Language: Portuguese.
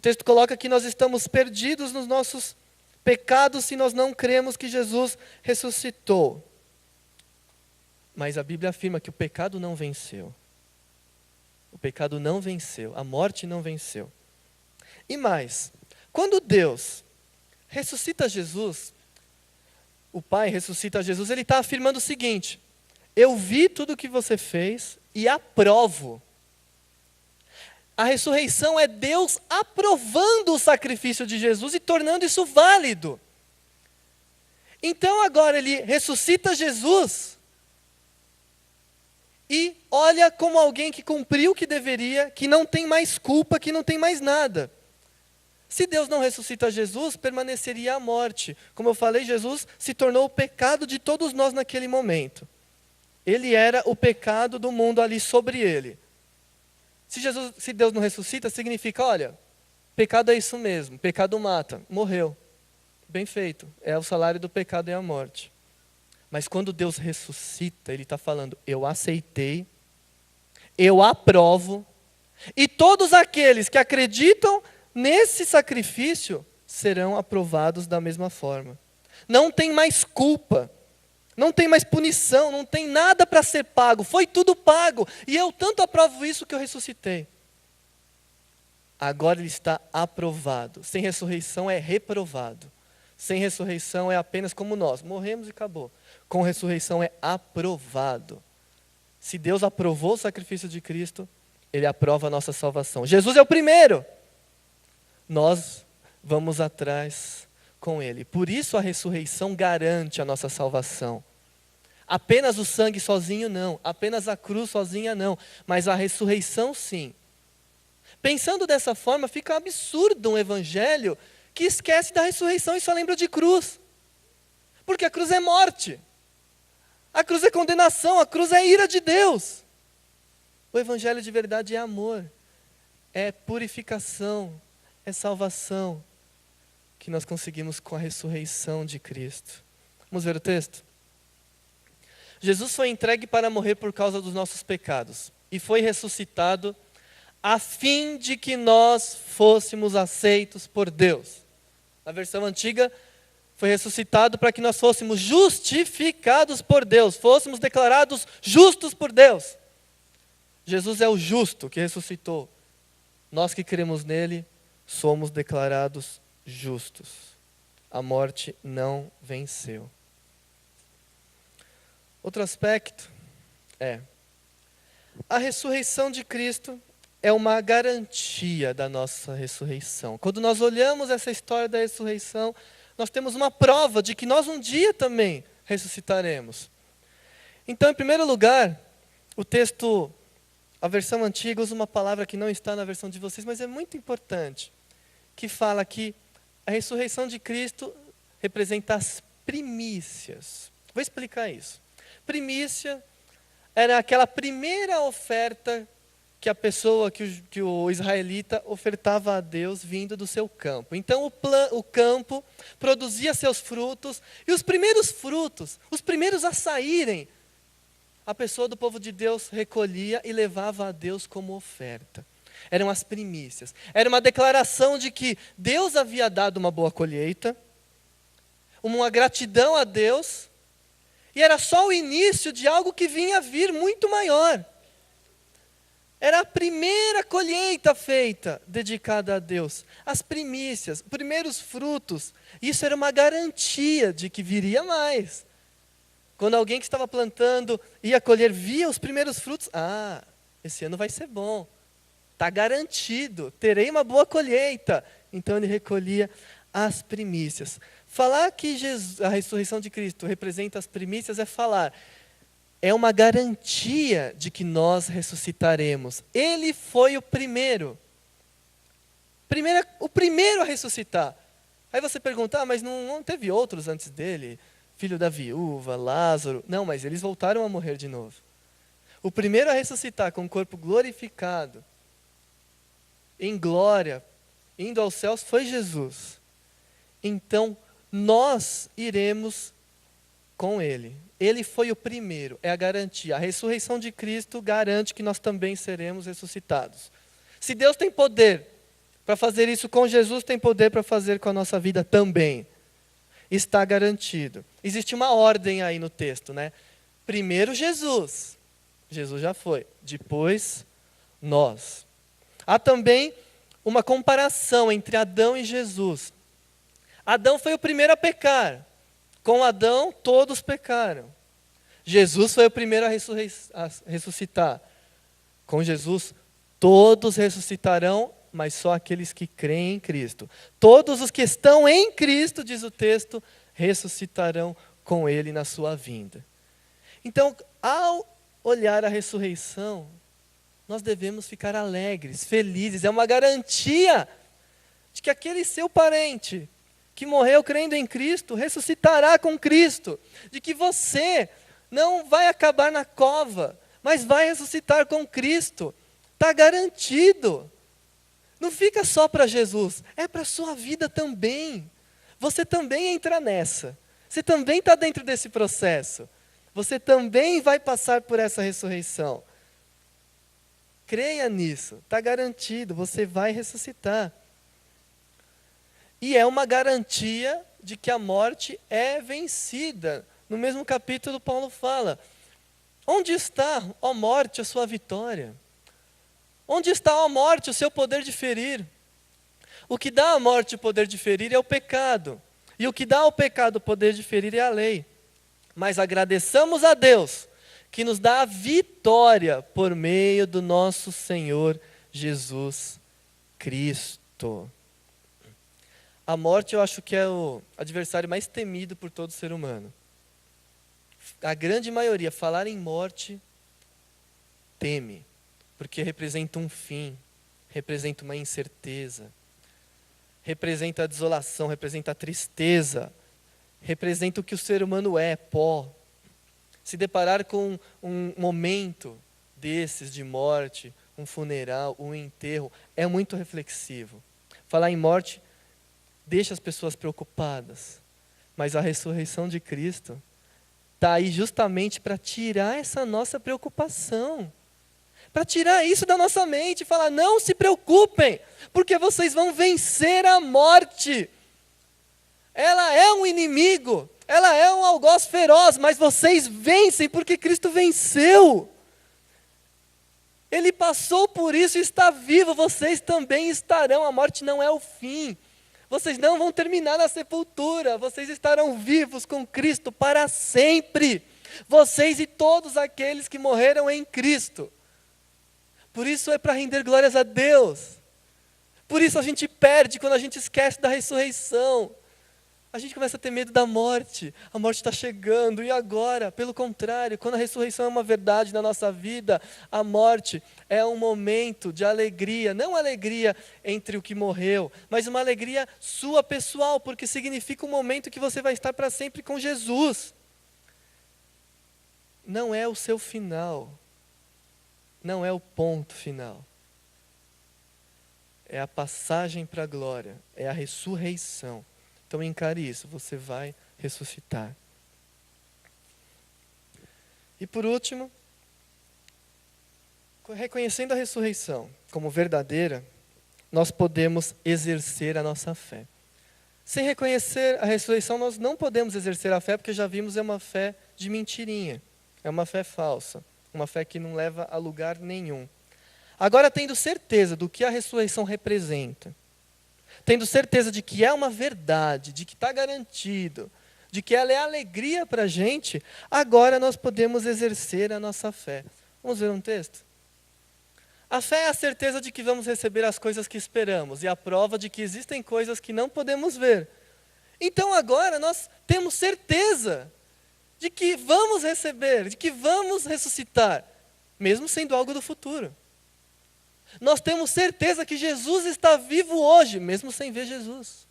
texto coloca que nós estamos perdidos nos nossos pecados se nós não cremos que Jesus ressuscitou. Mas a Bíblia afirma que o pecado não venceu. O pecado não venceu, a morte não venceu. E mais, quando Deus ressuscita Jesus, o Pai ressuscita Jesus, ele está afirmando o seguinte: eu vi tudo o que você fez e aprovo. A ressurreição é Deus aprovando o sacrifício de Jesus e tornando isso válido. Então agora ele ressuscita Jesus e olha como alguém que cumpriu o que deveria, que não tem mais culpa, que não tem mais nada. Se Deus não ressuscita Jesus, permaneceria a morte. Como eu falei, Jesus se tornou o pecado de todos nós naquele momento. Ele era o pecado do mundo ali sobre ele. Se Deus não ressuscita, significa, olha, pecado é isso mesmo, pecado mata, morreu. Bem feito, é o salário do pecado é a morte. Mas quando Deus ressuscita, Ele está falando, eu aceitei, eu aprovo, e todos aqueles que acreditam nesse sacrifício serão aprovados da mesma forma. Não tem mais culpa, não tem mais punição, não tem nada para ser pago, foi tudo pago. E eu tanto aprovo isso que eu ressuscitei. Agora ele está aprovado. Sem ressurreição é reprovado. Sem ressurreição é apenas como nós, morremos e acabou. Com ressurreição é aprovado. Se Deus aprovou o sacrifício de Cristo, Ele aprova a nossa salvação. Jesus é o primeiro. Nós vamos atrás com Ele. Por isso a ressurreição garante a nossa salvação. Apenas o sangue sozinho não, apenas a cruz sozinha não, mas a ressurreição sim. Pensando dessa forma, fica absurdo um evangelho que esquece da ressurreição e só lembra de cruz. Porque a cruz é morte. A cruz é condenação, a cruz é ira de Deus. O evangelho de verdade é amor, é purificação, é salvação que nós conseguimos com a ressurreição de Cristo. Vamos ver o texto? Jesus foi entregue para morrer por causa dos nossos pecados e foi ressuscitado a fim de que nós fôssemos aceitos por Deus. Na versão antiga, foi ressuscitado para que nós fôssemos justificados por Deus, fôssemos declarados justos por Deus. Jesus é o justo que ressuscitou. Nós que cremos nele, somos declarados justos. A morte não venceu. Outro aspecto é, a ressurreição de Cristo é uma garantia da nossa ressurreição. Quando nós olhamos essa história da ressurreição, nós temos uma prova de que nós um dia também ressuscitaremos. Então, em primeiro lugar, o texto, a versão antiga usa uma palavra que não está na versão de vocês, mas é muito importante, que fala que a ressurreição de Cristo representa as primícias. Vou explicar isso. Primícia era aquela primeira oferta que a pessoa, que o israelita ofertava a Deus vindo do seu campo. Então o campo produzia seus frutos, e os primeiros frutos, os primeiros a saírem, a pessoa do povo de Deus recolhia e levava a Deus como oferta. Eram as primícias. Era uma declaração de que Deus havia dado uma boa colheita, uma gratidão a Deus, e era só o início de algo que vinha a vir muito maior. Era a primeira colheita feita, dedicada a Deus. As primícias, primeiros frutos. Isso era uma garantia de que viria mais. Quando alguém que estava plantando ia colher, via os primeiros frutos. Ah, esse ano vai ser bom. Está garantido, terei uma boa colheita. Então ele recolhia as primícias. Falar que a ressurreição de Cristo representa as primícias é falar... É uma garantia de que nós ressuscitaremos. Ele foi o primeiro. O primeiro a ressuscitar. Aí você pergunta, mas não teve outros antes dele? Filho da viúva, Lázaro. Não, mas eles voltaram a morrer de novo. O primeiro a ressuscitar com o corpo glorificado, em glória, indo aos céus, foi Jesus. Então, nós iremos com ele. Ele foi o primeiro, é a garantia. A ressurreição de Cristo garante que nós também seremos ressuscitados. Se Deus tem poder para fazer isso com Jesus, tem poder para fazer com a nossa vida também. Está garantido. Existe uma ordem aí no texto, né? Primeiro Jesus. Jesus já foi. Depois nós. Há também uma comparação entre Adão e Jesus. Adão foi o primeiro a pecar. Com Adão, todos pecaram. Jesus foi o primeiro a ressuscitar. Com Jesus, todos ressuscitarão, mas só aqueles que creem em Cristo. Todos os que estão em Cristo, diz o texto, ressuscitarão com Ele na sua vinda. Então, ao olhar a ressurreição, nós devemos ficar alegres, felizes. É uma garantia de que aquele seu parente que morreu crendo em Cristo, ressuscitará com Cristo. De que você não vai acabar na cova, mas vai ressuscitar com Cristo. Está garantido. Não fica só para Jesus, é para a sua vida também. Você também entra nessa. Você também está dentro desse processo. Você também vai passar por essa ressurreição. Creia nisso, está garantido, você vai ressuscitar. E é uma garantia de que a morte é vencida. No mesmo capítulo, Paulo fala: onde está, ó morte, a sua vitória? Onde está, ó morte, o seu poder de ferir? O que dá à morte o poder de ferir é o pecado. E o que dá ao pecado o poder de ferir é a lei. Mas agradeçamos a Deus, que nos dá a vitória por meio do nosso Senhor Jesus Cristo. A morte, eu acho que é o adversário mais temido por todo ser humano. A grande maioria, falar em morte, teme, porque representa um fim, representa uma incerteza, representa a desolação, representa a tristeza, representa o que o ser humano é, pó. Se deparar com um momento desses de morte, um funeral, um enterro, é muito reflexivo. Falar em morte deixa as pessoas preocupadas, mas a ressurreição de Cristo está aí justamente para tirar essa nossa preocupação, para tirar isso da nossa mente e falar: não se preocupem, porque vocês vão vencer a morte. Ela é um inimigo, ela é um algoz feroz, mas vocês vencem porque Cristo venceu. Ele passou por isso e está vivo, vocês também estarão. A morte não é o fim. Vocês não vão terminar na sepultura, vocês estarão vivos com Cristo para sempre. Vocês e todos aqueles que morreram em Cristo. Por isso é para render glórias a Deus. Por isso a gente perde quando a gente esquece da ressurreição. A gente começa a ter medo da morte. A morte está chegando, e agora? Pelo contrário, quando a ressurreição é uma verdade na nossa vida, a morte é um momento de alegria. Não alegria entre o que morreu, mas uma alegria sua pessoal, porque significa um momento que você vai estar para sempre com Jesus. Não é o seu final. Não é o ponto final. É a passagem para a glória. É a ressurreição. Então encare isso, você vai ressuscitar. E por último, reconhecendo a ressurreição como verdadeira, nós podemos exercer a nossa fé. Sem reconhecer a ressurreição, nós não podemos exercer a fé, porque já vimos, é uma fé de mentirinha, é uma fé falsa, uma fé que não leva a lugar nenhum. Agora, tendo certeza do que a ressurreição representa, tendo certeza de que é uma verdade, de que está garantido, de que ela é alegria para a gente, agora nós podemos exercer a nossa fé. Vamos ver um texto? A fé é a certeza de que vamos receber as coisas que esperamos e a prova de que existem coisas que não podemos ver. Então agora nós temos certeza de que vamos receber, de que vamos ressuscitar, mesmo sendo algo do futuro. Nós temos certeza que Jesus está vivo hoje, mesmo sem ver Jesus.